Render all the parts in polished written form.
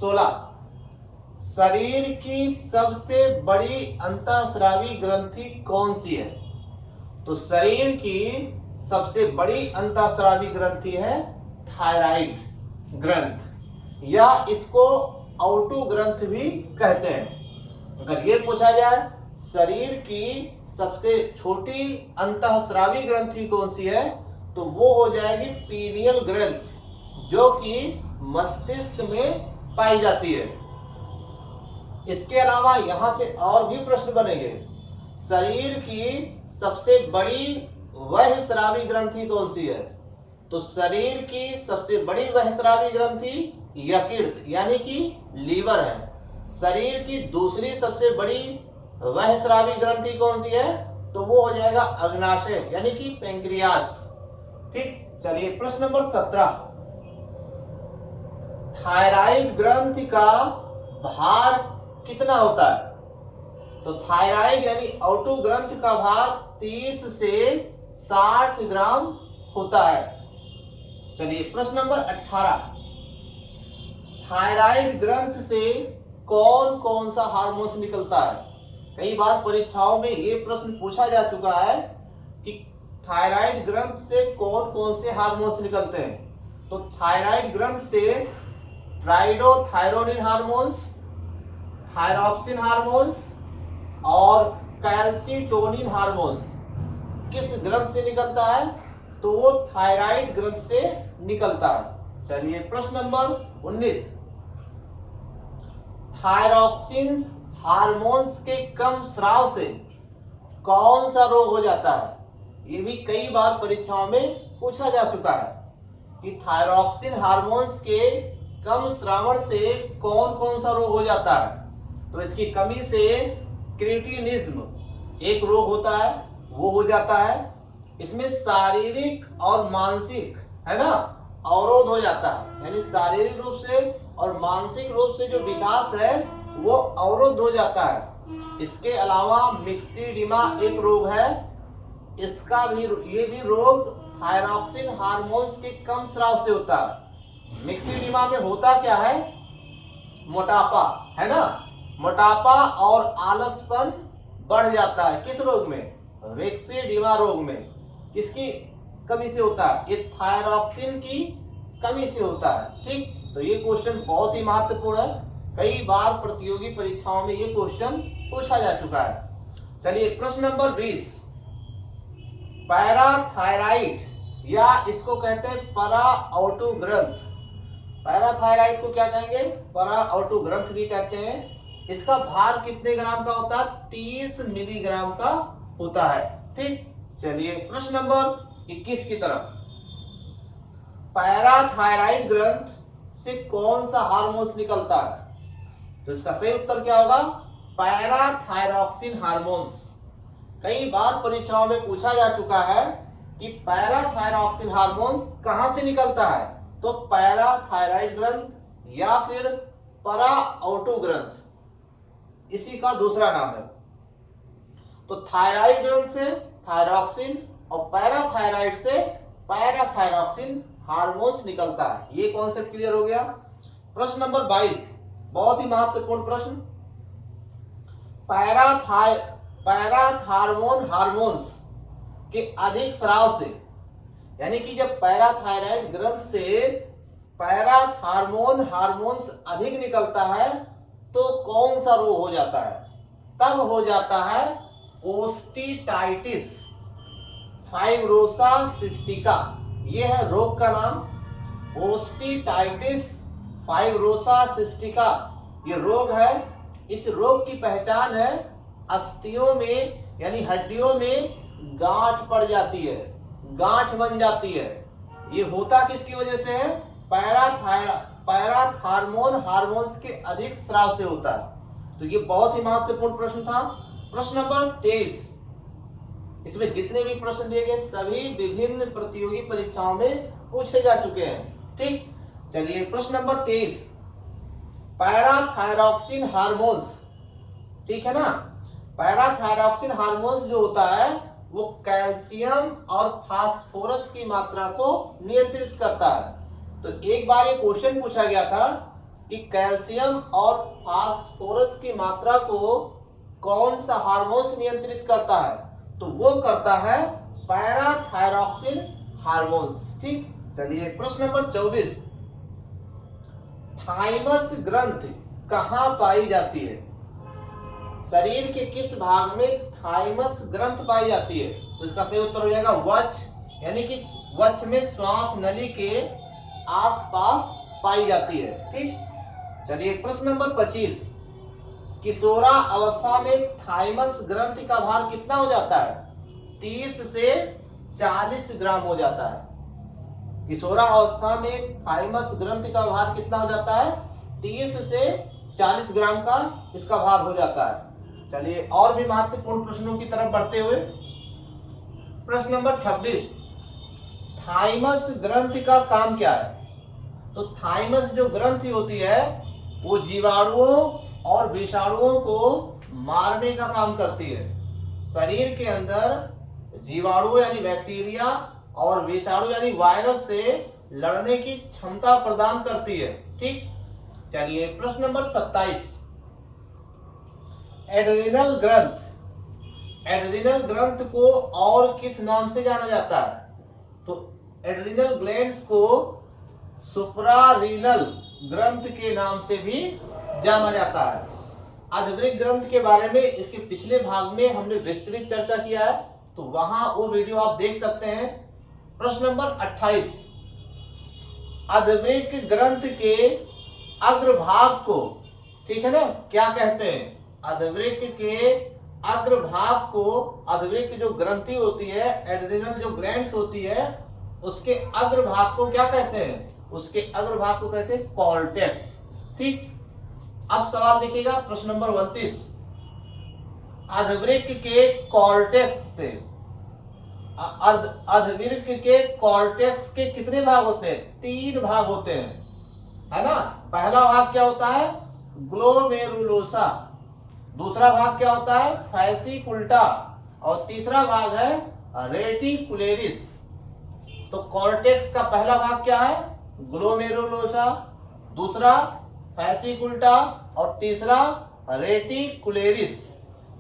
16। शरीर की सबसे बड़ी अंतःस्रावी ग्रंथि कौन सी है? तो शरीर की सबसे बड़ी अंतःस्रावी ग्रंथि है थायराइड ग्रंथ, या इसको औटो ग्रंथ भी कहते हैं। अगर ये पूछा जाए शरीर की सबसे छोटी अंतःस्रावी ग्रंथि कौन सी है, तो वो हो जाएगी पीनियल ग्रंथ, जो कि मस्तिष्क में पाई जाती है। इसके अलावा यहां से और भी प्रश्न बनेंगे। शरीर की सबसे बड़ी बहिःस्रावी ग्रंथि कौन सी है? तो शरीर की सबसे बड़ी बहिःस्रावी ग्रंथि यकृत यानी कि लीवर है। शरीर की दूसरी सबसे बड़ी बहिःस्रावी ग्रंथि कौन सी है? तो वो हो जाएगा अग्नाशय यानी कि पेंक्रियास। ठीक, चलिए प्रश्न नंबर 17। थायराइड ग्रंथि का भार कितना होता है? तो थायराइड यानी औटो ग्रंथ का भार 30 से 60 ग्राम होता है। चलिए प्रश्न नंबर 18। थायराइड ग्रंथ से कौन कौन सा हार्मोन्स निकलता है? कई बार परीक्षाओं में ये प्रश्न पूछा जा चुका है कि थायराइड ग्रंथ से कौन कौन से हार्मोन्स निकलते हैं। तो थायराइड ग्रंथ से ट्राइडोथायरोनिन हार्मोन्स, थायरॉक्सिन हार्मोन्स और कैल्सिटोनिन हार्मोन्स किस ग्रंथ से निकलता है? तो वो थायराइड ग्रंथ से निकलता है। चलिए प्रश्न नंबर 19। थायरॉक्सिन हार्मोन्स के कम स्राव से कौन सा रोग हो जाता है? ये भी कई बार परीक्षाओं में पूछा जा चुका है कि थायरॉक्सिन हार्मोन्स के कम स्रावण से कौन कौन सा रोग हो जाता है। तो इसकी कमी से क्रिटिनिज्म एक रोग होता है, वो हो जाता है। इसमें शारीरिक और मानसिक है ना अवरोध हो जाता है, यानी शारीरिक रूप से और मानसिक रूप से जो विकास है वो अवरोध हो जाता है। इसके अलावा मिक्सिडिमा एक रोग है, इसका भी ये भी रोग थायरॉक्सिन हार्मोन्स के कम स्राव से होता है। मिक्सिडिमा में होता क्या है? मोटापा है ना, मोटापा और आलसपन बढ़ जाता है। किस रोग में? मिक्सिडिमा रोग में। किसकी कमी से होता है? ये थायरॉक्सिन की कमी से होता है। ठीक, तो ये क्वेश्चन बहुत ही महत्वपूर्ण है, कई बार प्रतियोगी परीक्षाओं में ये क्वेश्चन पूछा जा चुका है। चलिए प्रश्न नंबर 20। पैराथायराइड या इसको कहते हैं पराऑटो ग्रंथ। पैराथायराइड को क्या कहेंगे? पराऑटो ग्रंथ भी कहते हैं। इसका भार कितने ग्राम का होता है? 30 मिलीग्राम का होता है। ठीक, चलिए प्रश्न नंबर 21 की तरफ। पैराथायराइड ग्रंथ से कौन सा हार्मोन्स निकलता है? तो इसका सही उत्तर क्या होगा? पैराथायरॉक्सिन हार्मोन्स। कई बार परीक्षाओं में पूछा जा चुका है कि पैराथायरॉक्सिन हार्मोन्स कहां से निकलता है? तो पैराथायराइड ग्रंथ या फिर पराऑटो ग्रंथ, इसी का दूसरा नाम है। तो थायराइड ग्रंथ से थायरॉक्सिन और पैराथायराइड से पैराथायरॉक्सिन हार्मोन्स निकलता है। ये कॉन्सेप्ट क्लियर हो गया। प्रश्न नंबर 22, बहुत ही महत्वपूर्ण प्रश्न। पैराथार्मोन हार्मोन्स के अधिक स्राव से, यानी कि जब पैराथायराइड ग्रंथ से पैराथार्मोन हार्मोन्स अधिक निकलता है तो कौन सा रोग हो जाता है? तब हो जाता है ओस्टिटाइटिस फाइब्रोसा सिस्टिका। यह है रोग का नाम, ओस्टिटाइटिस फाइब्रोसा सिस्टिका ये रोग है। इस रोग की पहचान है अस्थियों में यानी हड्डियों में गांठ पड़ जाती है, गांठ बन जाती है। ये होता किसकी वजह से है? पैराथार्मोन हार्मोन्स के अधिक स्राव से होता है। तो ये बहुत ही महत्वपूर्ण प्रश्न था। प्रश्न नंबर 23, इसमें जितने भी प्रश्न दिए गए सभी विभिन्न प्रतियोगी परीक्षाओं में पूछे जा चुके हैं। ठीक, चलिए प्रश्न नंबर 23। पैराथायरॉक्सिन हार्मोन्स, ठीक है ना, पैराथायरॉक्सिन हार्मोन्स जो होता है वो कैल्शियम और फास्फोरस की मात्रा को नियंत्रित करता है। तो एक बार ये क्वेश्चन पूछा गया था कि कैल्शियम और फास्फोरस की मात्रा को कौन सा हार्मोन नियंत्रित करता है? तो वो करता है पैराथायरॉक्सिन हार्मोन्स। ठीक, चलिए प्रश्न नंबर 24, थाइमस ग्रंथि कहाँ पाई जाती है? शरीर के किस भाग में थाइमस ग्रंथ पाई जाती है? तो इसका सही उत्तर हो जाएगा वक्ष, यानी कि वक्ष में श्वास नली के आसपास पाई जाती है। ठीक, चलिए प्रश्न नंबर 25, किशोरा अवस्था में थाइमस ग्रंथि का भार कितना हो जाता है? 30 से 40 ग्राम हो जाता है। किशोरा अवस्था में थाइमस ग्रंथि का भार कितना हो जाता है? 30 से 40 ग्राम का इसका भार हो जाता है। चलिए और भी महत्वपूर्ण प्रश्नों की तरफ बढ़ते हुए प्रश्न नंबर 26, थाइमस ग्रंथि का काम क्या है? तो थाइमस जो ग्रंथि होती है वो जीवाणुओं और विषाणुओं को मारने का काम करती है। शरीर के अंदर जीवाणु यानी बैक्टीरिया और विषाणु यानी वायरस से लड़ने की क्षमता प्रदान करती है। ठीक, चलिए प्रश्न नंबर 27, एड्रिनल ग्रंथ, एड्रिनल ग्रंथ को और किस नाम से जाना जाता है? तो एड्रिनल ग्लैंड्स को सुप्रारीनल ग्रंथ के नाम से भी जाना जाता है। आध्वरिक ग्रंथ के बारे में इसके पिछले भाग में हमने विस्तृत चर्चा किया है, तो वहां वो वीडियो आप देख सकते हैं। प्रश्न नंबर 28, आध्वरिक ग्रंथ के अग्रभाग को, ठीक है ना, क्या कहते हैं? आध्वरिक के अग्रभाग को, आध्वरिक जो ग्रंथि होती है, एड्रिनल जो ग्लैंड्स होती है, उसके अग्रभाग को क्या कहते हैं? उसके अग्रभाग को कहते हैं कॉर्टेक्स। ठीक, अब सवाल देखिएगा प्रश्न नंबर 29, आध्वरिक के कॉर्टेक्स से, आध्वरिक के कॉर्टेक्स के कितने भाग होते हैं? 3 भाग होते हैं, है ना। पहला भाग क्या होता है? ग्लोमेरुलोसा। दूसरा भाग क्या होता है? फैसिकुल्टा। और तीसरा भाग है रेटिकुलेरिस। तो कॉर्टेक्स का पहला भाग क्या है? ग्लोमेरुलोसा, दूसरा फैसिकुल्टा और तीसरा रेटिकुलेरिस।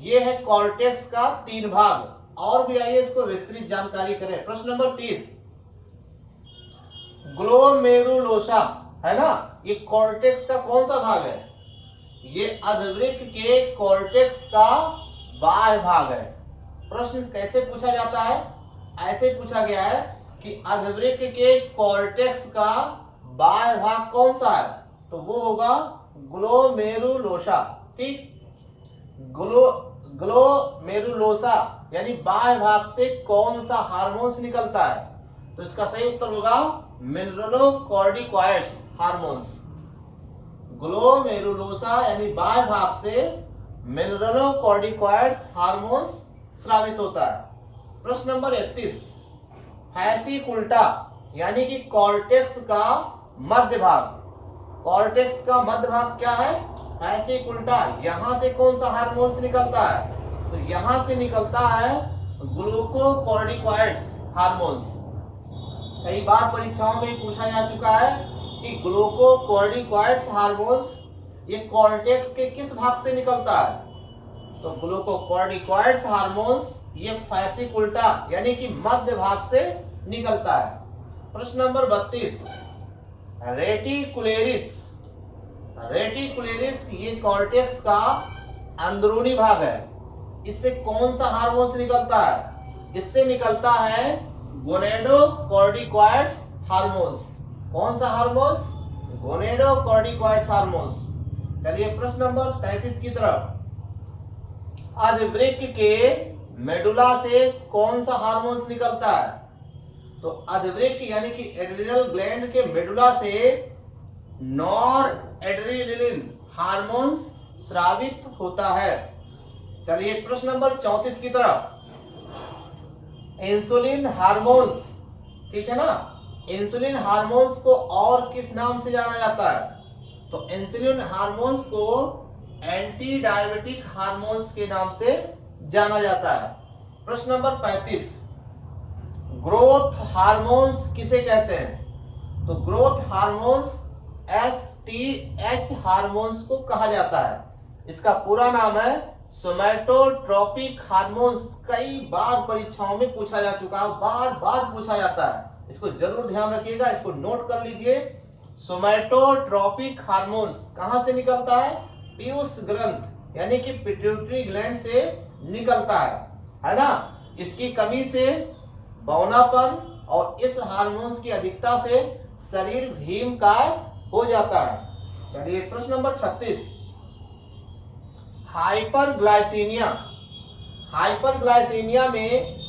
ये है कॉर्टेक्स का 3 भाग। और भी आइए इसको विस्तृत जानकारी करें। प्रश्न नंबर 30, ग्लोमेरुलोसा, है ना, ये कॉर्टेक्स का कौन सा भाग है? ये आध्वरिक के कॉर्टेक्स का बाह्य भाग है। प्रश्न कैसे पूछा जाता है? ऐसे पूछा गया है कि आध्वरिक के कॉर्टेक्स का बाह्य भाग कौन सा है? तो वो होगा ग्लोमेरुलोसा। ठीक, ग्लोमेरुलोसा यानी बाह्य भाग से कौन सा हार्मोन्स निकलता है? तो इसका सही उत्तर होगा मिनरलोकॉर्टिकॉइड्स हार्मोन्स। ग्लोमेरुलोसा यानी बाह्य भाग से मिनरलोकॉर्टिकॉइड्स हार्मोन्स स्रावित होता है। प्रश्न नंबर 31, फैसिकुल्टा यानी कि कॉर्टेक्स का मध्य भाग, कॉर्टेक्स का मध्य भाग क्या है? फैसिकुल्टा। यहां से कौन सा हार्मोन्स निकलता है? तो यहां से निकलता है ग्लूकोकॉर्टिकॉइड्स हार्मोन्स। कई बार परीक्षाओं में पूछा जा चुका है कि ग्लूकोकॉर्टिकॉइड्स हार्मोन्स ये कॉर्टेक्स के किस भाग से निकलता है? तो ग्लूकोकॉर्टिकॉइड्स हार्मोन्स ये फैसिकुल्टा यानी कि मध्य भाग से निकलता है। प्रश्न नंबर 32, रेटिकुलेरिस, रेटिकुलेरिस ये कॉर्टेक्स का अंदरूनी भाग है। इससे कौन सा हार्मोन्स निकलता है? इससे निकलता है गोनेडोकॉर्टिकॉइड्स हार्मोन्स। कौन सा हार्मोन्स? गोनेडोकॉर्टिकॉइड्स हार्मोन्स। चलिए प्रश्न नंबर 33 की तरफ, आध्वरिक के मेडुला से कौन सा हार्मोन्स निकलता है? तो आध्वरिक यानी कि एड्रिनल ग्लैंड के मेडुला से नॉरएड्रेनालिन हार्मोन्स स्रावित होता है। चलिए प्रश्न नंबर 34 की तरफ, इंसुलिन हार्मोन्स, ठीक है ना, इंसुलिन हार्मोन्स को और किस नाम से जाना जाता है? तो इंसुलिन हार्मोन्स को एंटी डायबिटिक हार्मोन्स के नाम से जाना जाता है। प्रश्न नंबर 35, ग्रोथ हार्मोन्स किसे कहते हैं? तो growth hormones ST TH hormones को कहा जाता है। इसका पूरा नाम है सोमैटोट्रोपिक हार्मोन्स। कई बार परीक्षाओं में पूछा जा चुका है, बार बार पूछा जाता है, इसको जरूर ध्यान रखिएगा, इसको नोट कर लीजिए। सोमैटोट्रोपिक हार्मोन्स कहां से निकलता है? पीयूष ग्रंथ यानी कि पिट्यूटरी ग्लैंड से निकलता है ना। इसकी कमी से बौनापन और इस हार्मोन्स की अधिकता से शरीर भीमकाय हो जाता है। चलिए प्रश्न नंबर 36, हाइपरग्लाइसीमिया।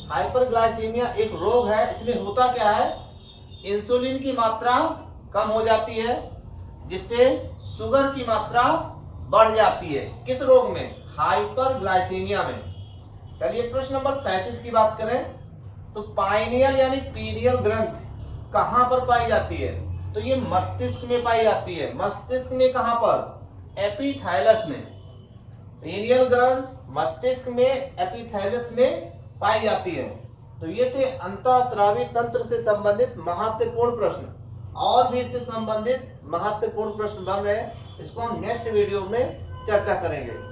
हाइपरग्लाइसीमिया एक रोग है। इसमें होता क्या है? इंसुलिन की मात्रा कम हो जाती है, जिससे शुगर की मात्रा बढ़ जाती है। किस रोग में? हाइपरग्लाइसीमिया में। चलिए प्रश्न नंबर 37 की बात करें तो पाइनियल यानी पीनियल ग्रंथ कहां पर पाई जाती है? तो ये मस्तिष्क में पाई जाती है। मस्तिष्क में कहां पर? एपिथैलस में। पीनियल ग्रंथ मस्तिष्क में एपिथैलस में पाई जाती है। तो ये थे अंतःस्रावी तंत्र से संबंधित महत्वपूर्ण प्रश्न। और भी इससे संबंधित महत्वपूर्ण प्रश्न बन रहे हैं, इसको हम नेक्स्ट वीडियो में चर्चा करेंगे।